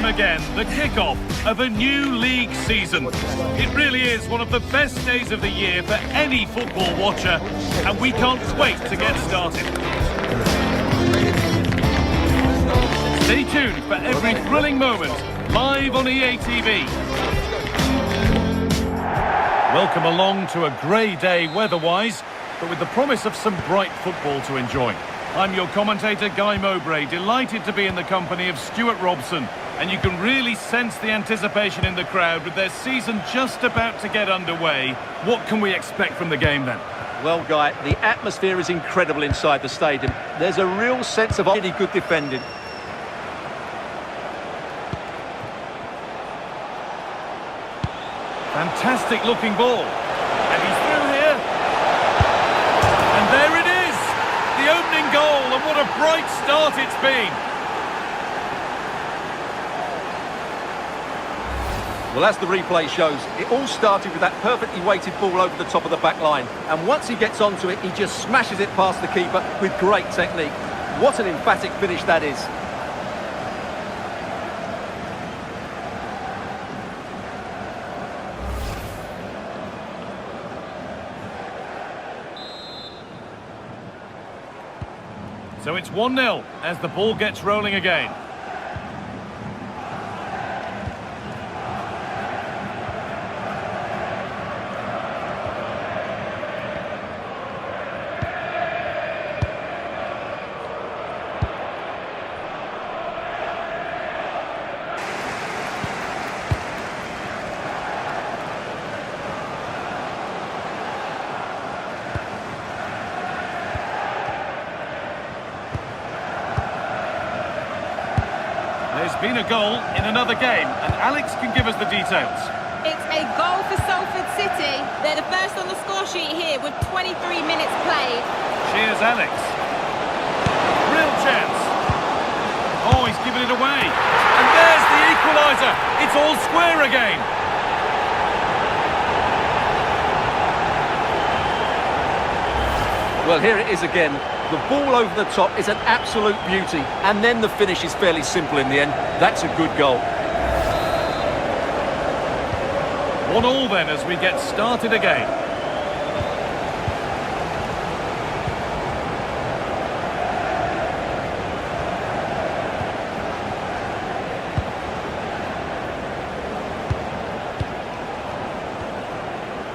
time again, the kickoff of a new league season. It really is one of the best days of the year for any football watcher, and we can't wait to get started. Stay tuned for every thrilling moment, live on EA TV. Welcome along to a grey day weather-wise, but with the promise of some bright football to enjoy. I'm your commentator, Guy Mowbray, delighted to be in the company of Stuart Robson, and you can really sense the anticipation in the crowd with their season just about to get underway. What can we expect from the game then? Well, Guy, the atmosphere is incredible inside the stadium. There's a real sense of really good defending. Fantastic looking ball. And he's through here. And there it is! The opening goal, and what a bright start it's been. Well, as the replay shows, it all started with that perfectly weighted ball over the top of the back line. And once he gets onto it, he just smashes it past the keeper with great technique. What an emphatic finish that is. So it's 1-0 as the ball gets rolling again. There's been a goal in another game, and Alex can give us the details. It's a goal for Salford City. They're the first on the score sheet here with 23 minutes played. Cheers, Alex. Real chance. Oh, he's given it away. And there's the equaliser. It's all square again. Well, here it is again. The ball over the top is an absolute beauty, and then the finish is fairly simple in the end. That's a good goal. 1-1 then as we get started again.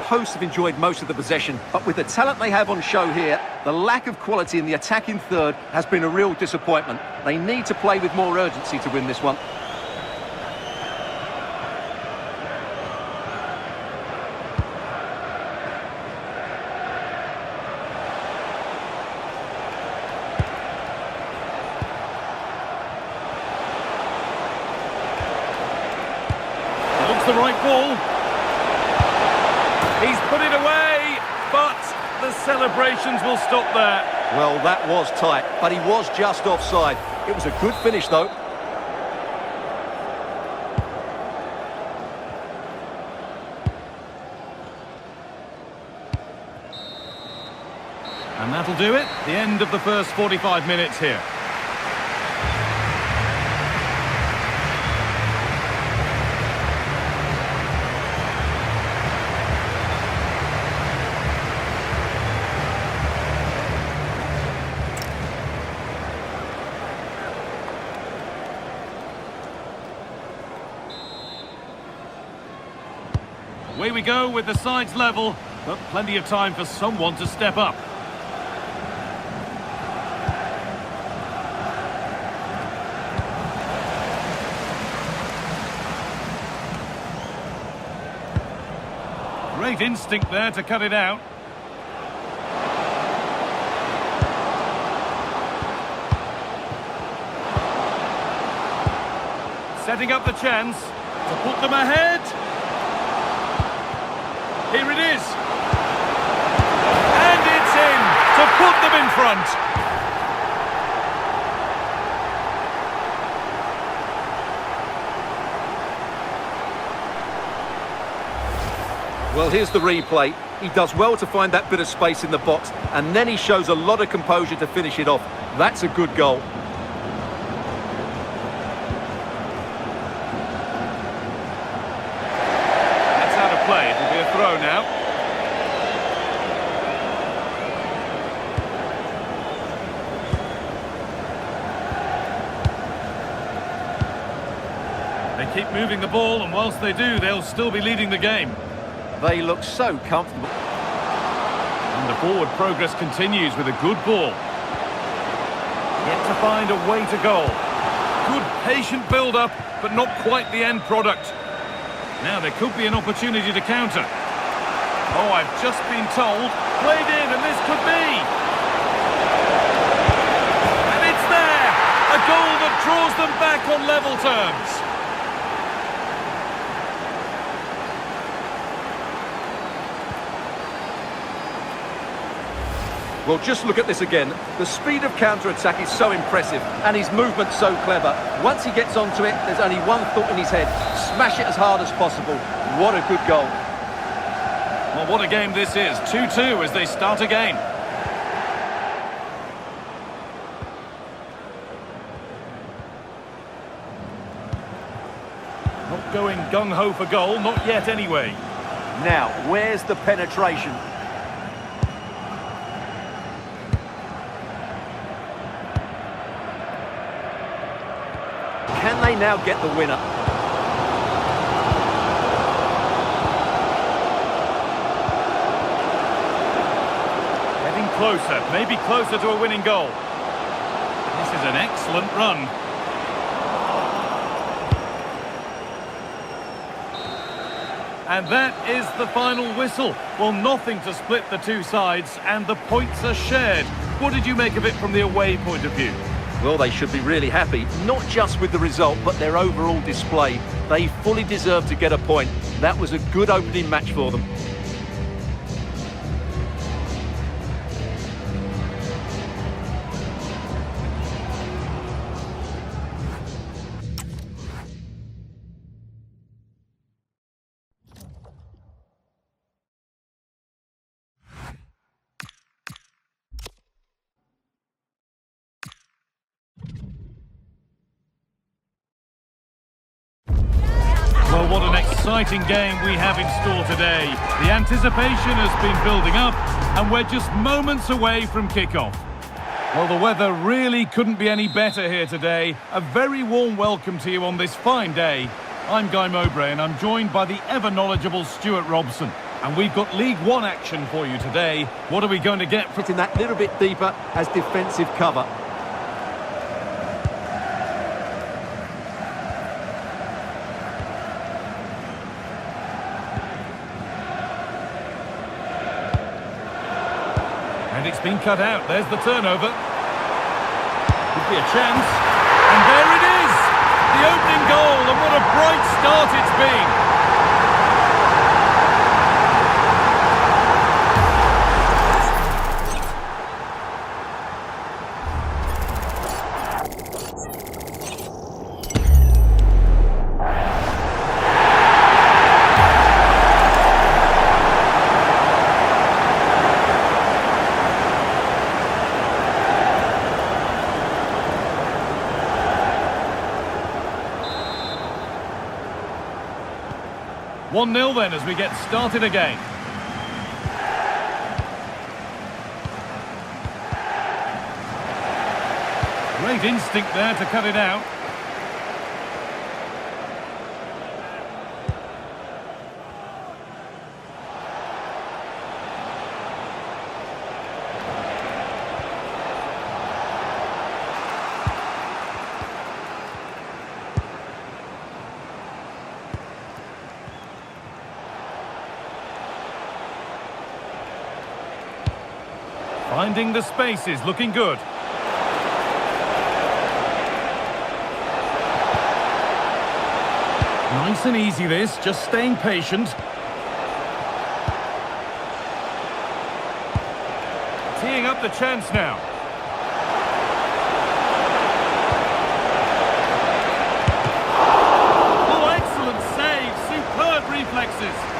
Hosts have enjoyed most of the possession, but with the talent they have on show here, the lack of quality in the attacking third has been a real disappointment. They need to play with more urgency to win this one. It looks the right ball. He's put it away, but the celebrations will stop there. Well, that was tight, but he was just offside. It was a good finish, though. And that'll do it. The end of the first 45 minutes here. Away we go with the sides level, but plenty of time for someone to step up. Great instinct there to cut it out. Setting up the chance to put them ahead. Here it is. And it's in to put them in front. Well, here's the replay. He does well to find that bit of space in the box, and then he shows a lot of composure to finish it off. That's a good goal. They keep moving the ball, and whilst they do, they'll still be leading the game. They look so comfortable. And the forward progress continues with a good ball. Yet to find a way to goal. Good patient build-up, but not quite the end product. Now there could be an opportunity to counter. Oh, I've just been told. Played in, and this could be. And it's there! A goal that draws them back on level terms. Well, just look at this again. The speed of counter-attack is so impressive, and his movement so clever. Once he gets onto it, there's only one thought in his head. Smash it as hard as possible. What a good goal. Well, what a game this is. 2-2 as they start again. Not going gung-ho for goal, not yet anyway. Now, where's the penetration? Can they now get the winner? Getting closer, maybe closer to a winning goal. This is an excellent run. And that is the final whistle. Well, nothing to split the two sides, and the points are shared. What did you make of it from the away point of view? Well, they should be really happy, not just with the result, but their overall display. They fully deserve to get a point. That was a good opening match for them. Well, what an exciting game we have in store today. The anticipation has been building up, and we're just moments away from kickoff. Well, the weather really couldn't be any better here today. A very warm welcome to you on this fine day. I'm Guy Mowbray, and I'm joined by the ever-knowledgeable Stuart Robson. And we've got League One action for you today. What are we going to get? Putting that little bit deeper as defensive cover. And it's been cut out. There's the turnover. Could be a chance. And there it is! The opening goal, and what a bright start it's been. One 0 then as we get started again. Great instinct there to cut it out. Finding the spaces, looking good. Nice and easy this, just staying patient. Teeing up the chance now. Oh, excellent save, superb reflexes.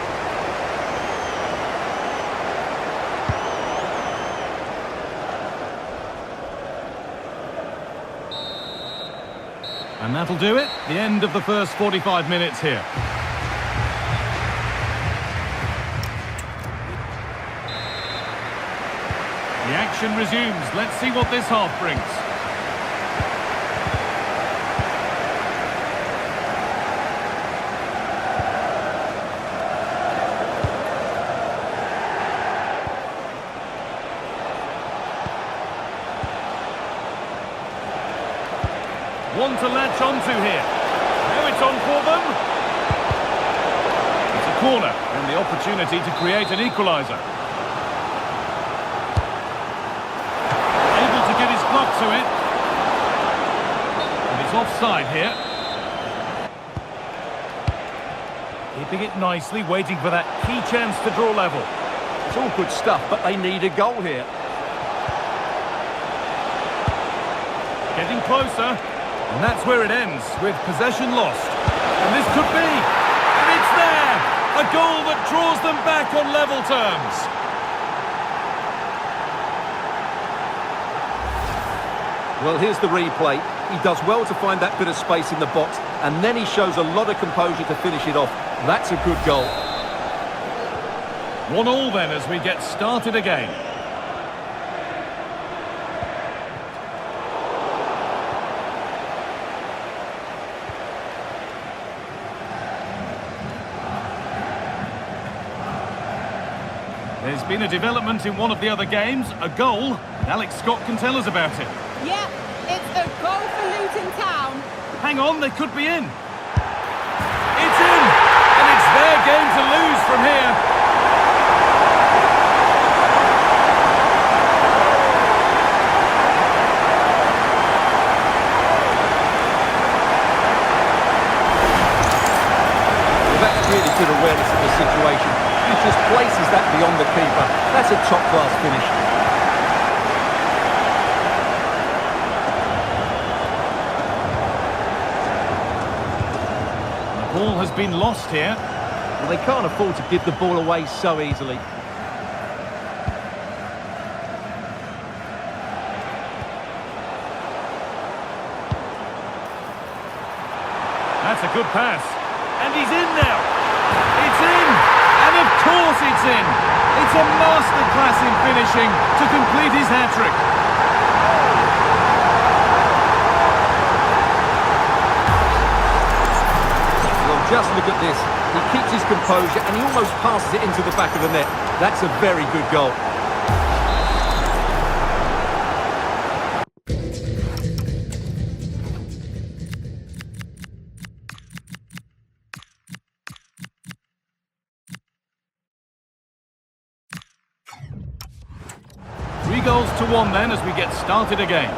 And that'll do it. The end of the first 45 minutes here. The action resumes. Let's see what this half brings. one to latch onto here. Now it's on for them. It's a corner and the opportunity to create an equaliser. Able to get his glove to it. And it's offside here. Keeping it nicely, waiting for that key chance to draw level. It's all good stuff, but they need a goal here. Getting closer, and that's where it ends, with possession lost. And this could be, and it's there! A goal that draws them back on level terms. Well, here's the replay. He does well to find that bit of space in the box, and then he shows a lot of composure to finish it off. That's a good goal. 1-1 then as we get started again. There's been a development in one of the other games, a goal. Alex Scott can tell us about it. Yeah, it's a goal for Luton Town. Hang on, they could be in. It's in! And it's their game to lose from here. That's really good awareness of the situation. He just places that beyond the keeper. That's a top-class finish. The ball has been lost here. Well, they can't afford to give the ball away so easily. That's a good pass. And he's in now. It's in. And of course it's in. It's a masterclass in finishing to complete his hat-trick. Well, just look at this. He keeps his composure and he almost passes it into the back of the net. That's a very good goal. Three goals to one then as we get started again.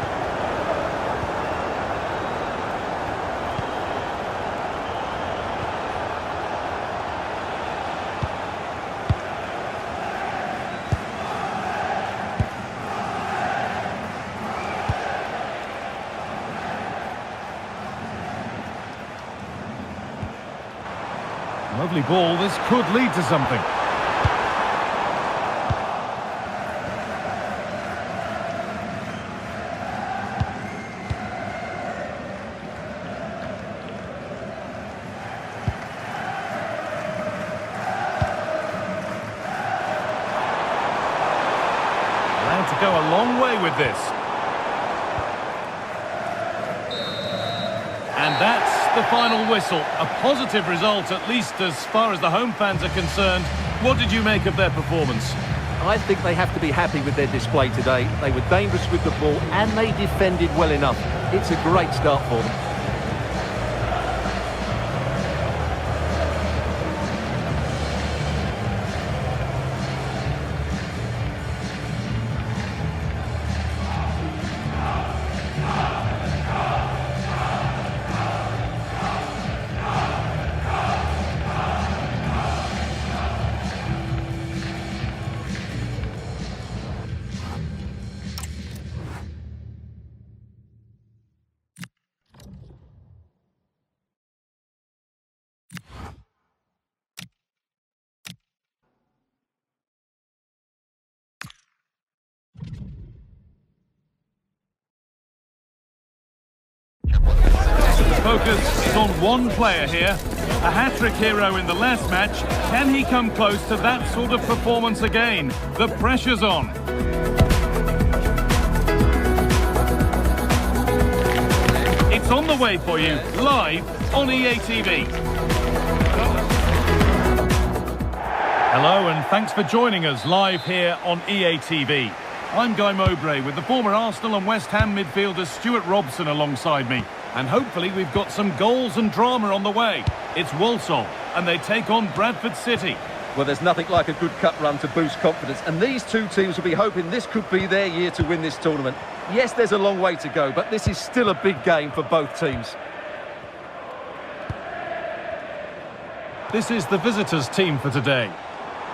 Lovely ball, this could lead to something. Allowed to go a long way with this. And that's the final whistle. A positive result, at least as far as the home fans are concerned. What did you make of their performance? I think they have to be happy with their display today. They were dangerous with the ball and they defended well enough. It's a great start for them. Focus is on one player here, a hat-trick hero in the last match. Can he come close to that sort of performance again? The pressure's on. It's on the way for you, live on EA TV. Hello and thanks for joining us live here on EA TV. I'm Guy Mowbray with the former Arsenal and West Ham midfielder Stuart Robson alongside me. And hopefully we've got some goals and drama on the way. It's Walsall, and they take on Bradford City. Well, there's nothing like a good cup run to boost confidence, and these two teams will be hoping this could be their year to win this tournament. Yes, there's a long way to go, but this is still a big game for both teams. This is the visitors' team for today.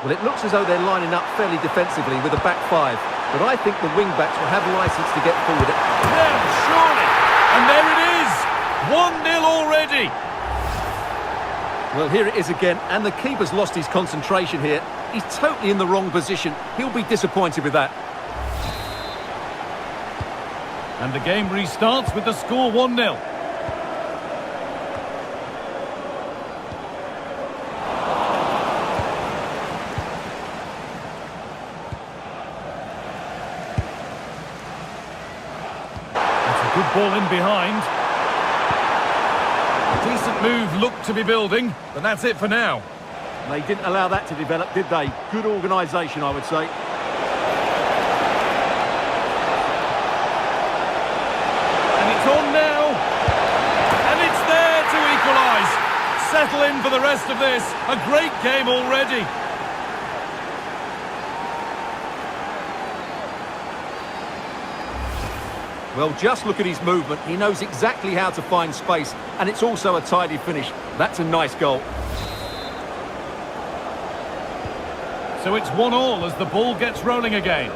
Well, it looks as though they're lining up fairly defensively with a back five, but I think the wing-backs will have licence to get forward. Yeah, surely! And there it is! 1-0 already! Well, here it is again, and the keeper's lost his concentration here. He's totally in the wrong position. He'll be disappointed with that. And the game restarts with the score 1-0. Good ball in behind. A decent move looked to be building, but that's it for now. They didn't allow that to develop, did they? Good organisation, I would say. And it's on now. And it's there to equalise. Settle in for the rest of this. A great game already. Well, just look at his movement. He knows exactly how to find space, and it's also a tidy finish. That's a nice goal. So it's 1-1 as the ball gets rolling again.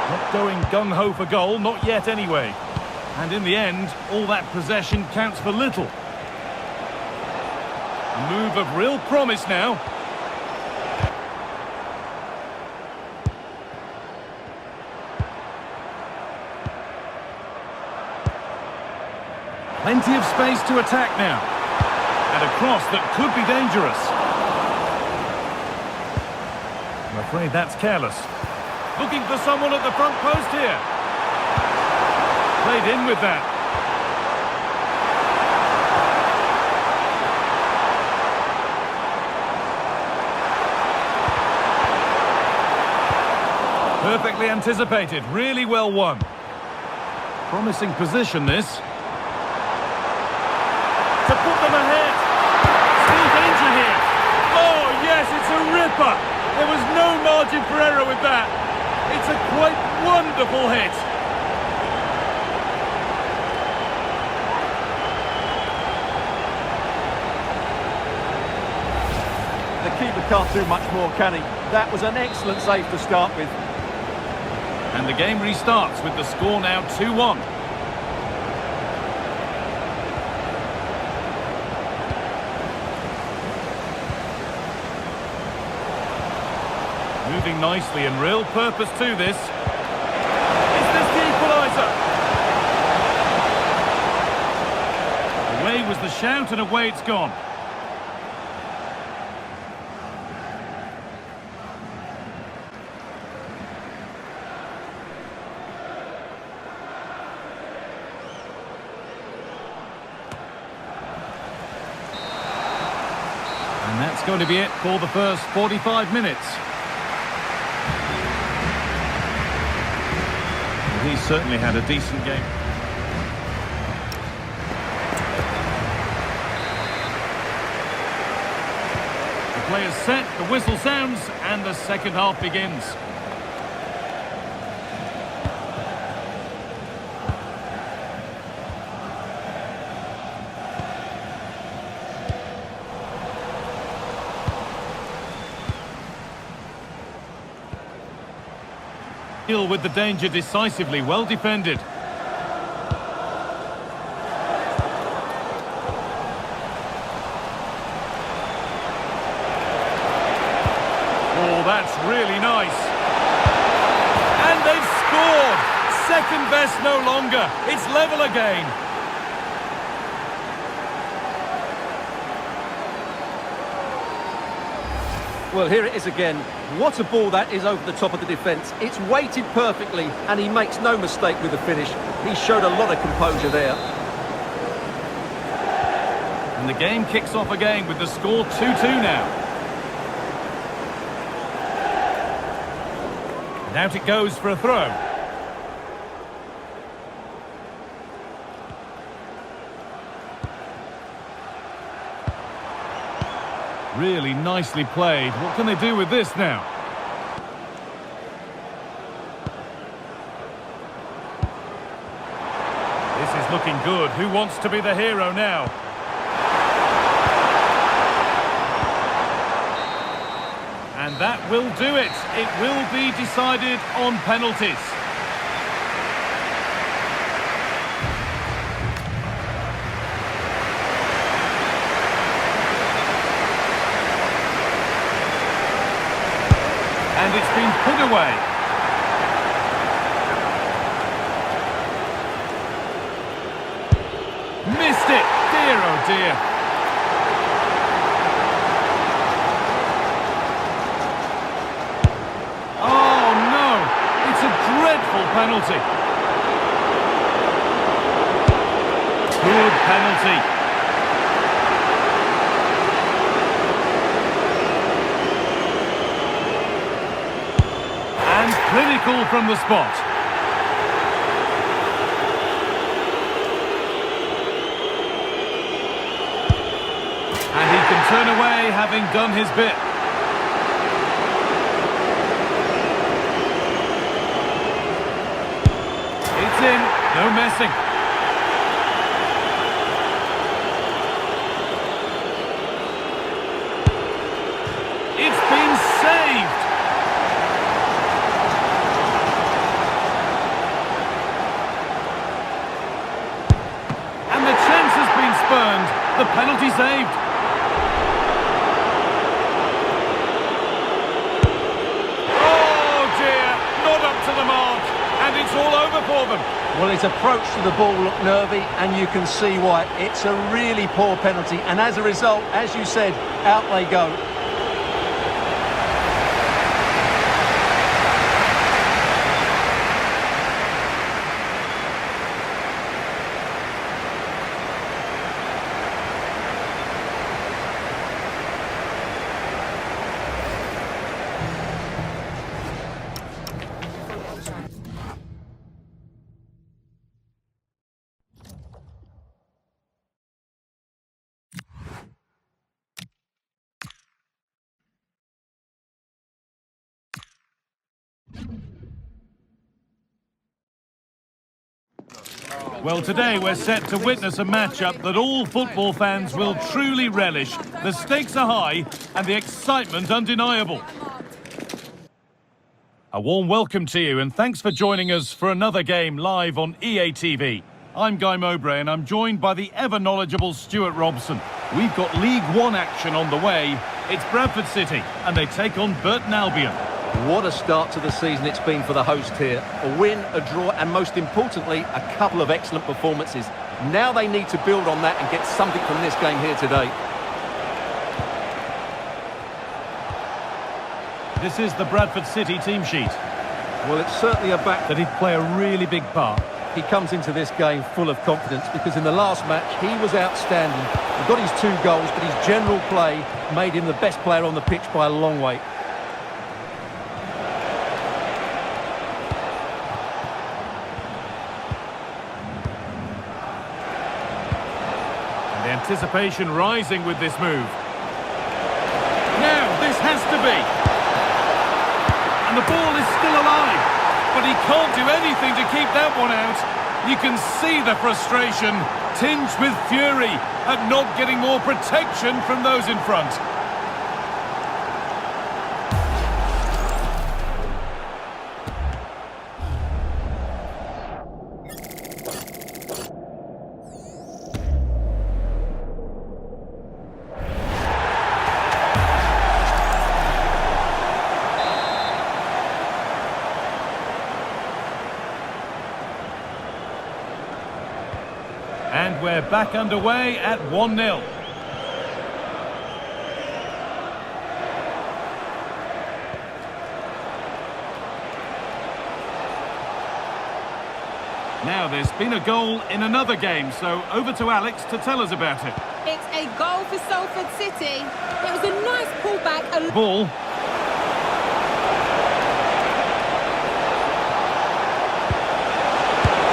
Not going gung-ho for goal, not yet anyway. And in the end, all that possession counts for little. A move of real promise now. Plenty of space to attack now. And a cross that could be dangerous. I'm afraid that's careless. Looking for someone at the front post here. Played in with that. Perfectly anticipated, really well won. Promising position this. To put them ahead. Still danger here. Oh yes, it's a ripper. There was no margin for error with that. It's a quite wonderful hit. The keeper can't do much more, can he? That was an excellent save to start with. And the game restarts with the score now 2-1. Moving nicely and real purpose to this. Is this the equaliser? Away was the shout and away it's gone. And that's going to be it for the first 45 minutes. Well, he's certainly had a decent game. The player's set, the whistle sounds, and the second half begins. Deal with the danger decisively, well defended. Oh, that's really nice. And they've scored! Second best no longer. It's level again. Well, here it is again. What a ball that is over the top of the defence. It's weighted perfectly, and he makes no mistake with the finish. He showed a lot of composure there. And the game kicks off again with the score 2-2 now. And out it goes for a throw. Really nicely played. What can they do with this now? This is looking good. Who wants to be the hero now? And that will do it. It will be decided on penalties. And it's been put away. Missed it. Dear, oh dear. Oh no. It's a dreadful penalty. Good penalty. Clinical from the spot. And he can turn away, having done his bit. It's in, no messing. It's been saved. The penalty saved. Oh dear, not up to the mark, and it's all over for them. Well, his approach to the ball looked nervy, and you can see why. It's a really poor penalty, and as a result, as you said, out they go. Well, today we're set to witness a matchup that all football fans will truly relish. The stakes are high and the excitement undeniable. A warm welcome to you and thanks for joining us for another game live on EA TV. I'm Guy Mowbray and I'm joined by the ever-knowledgeable Stuart Robson. We've got League One action on the way. It's Bradford City and they take on Burton Albion. What a start to the season it's been for the host here. A win, a draw, and most importantly, a couple of excellent performances. Now they need to build on that and get something from this game here today. This is the Bradford City team sheet. Well, it's certainly a back that he'd play a really big part. He comes into this game full of confidence because in the last match, he was outstanding. He got his 2 goals, but his general play made him the best player on the pitch by a long way. Anticipation rising with this move. Now, this has to be. And the ball is still alive, but he can't do anything to keep that one out. You can see the frustration, tinged with fury at not getting more protection from those in front. And we're back underway at 1-0. Now, there's been a goal in another game, so over to Alex to tell us about it. It's a goal for Salford City. It was a nice pullback. Ball.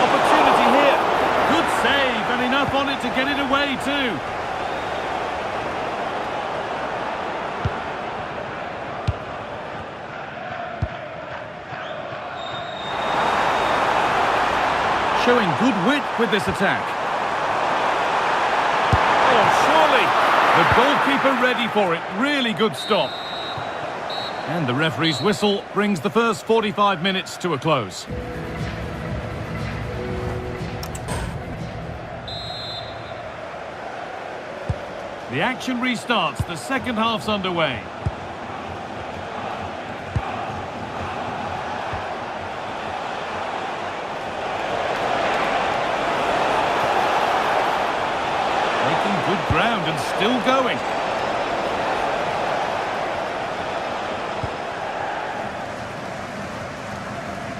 Opportunity here. Good save and enough on it to get it away too. Showing good wit with this attack. Oh, surely. The goalkeeper ready for it. Really good stop. And the referee's whistle brings the first 45 minutes to a close. The action restarts. The second half's underway. Good ground and still going.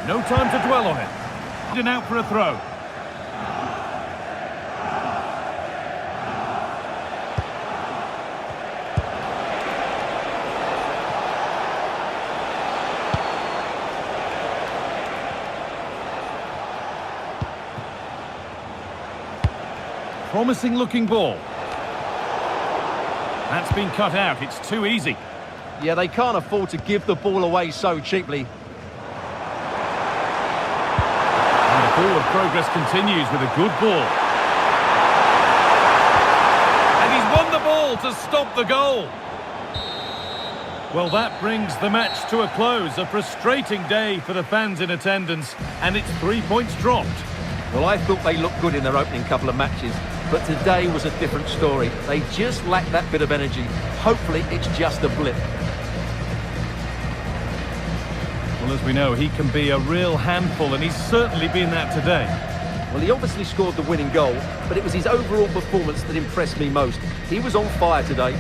No time to dwell on it. And out for a throw. Promising looking ball. That's been cut out. It's too easy. Yeah, they can't afford to give the ball away so cheaply. And the forward progress continues with a good ball. And he's won the ball to stop the goal. Well, that brings the match to a close. A frustrating day for the fans in attendance. And it's 3 points dropped. Well, I thought they looked good in their opening couple of matches, but today was a different story. They just lacked that bit of energy. Hopefully, it's just a blip. Well, as we know, he can be a real handful, and he's certainly been that today. Well, he obviously scored the winning goal, but it was his overall performance that impressed me most. He was on fire today.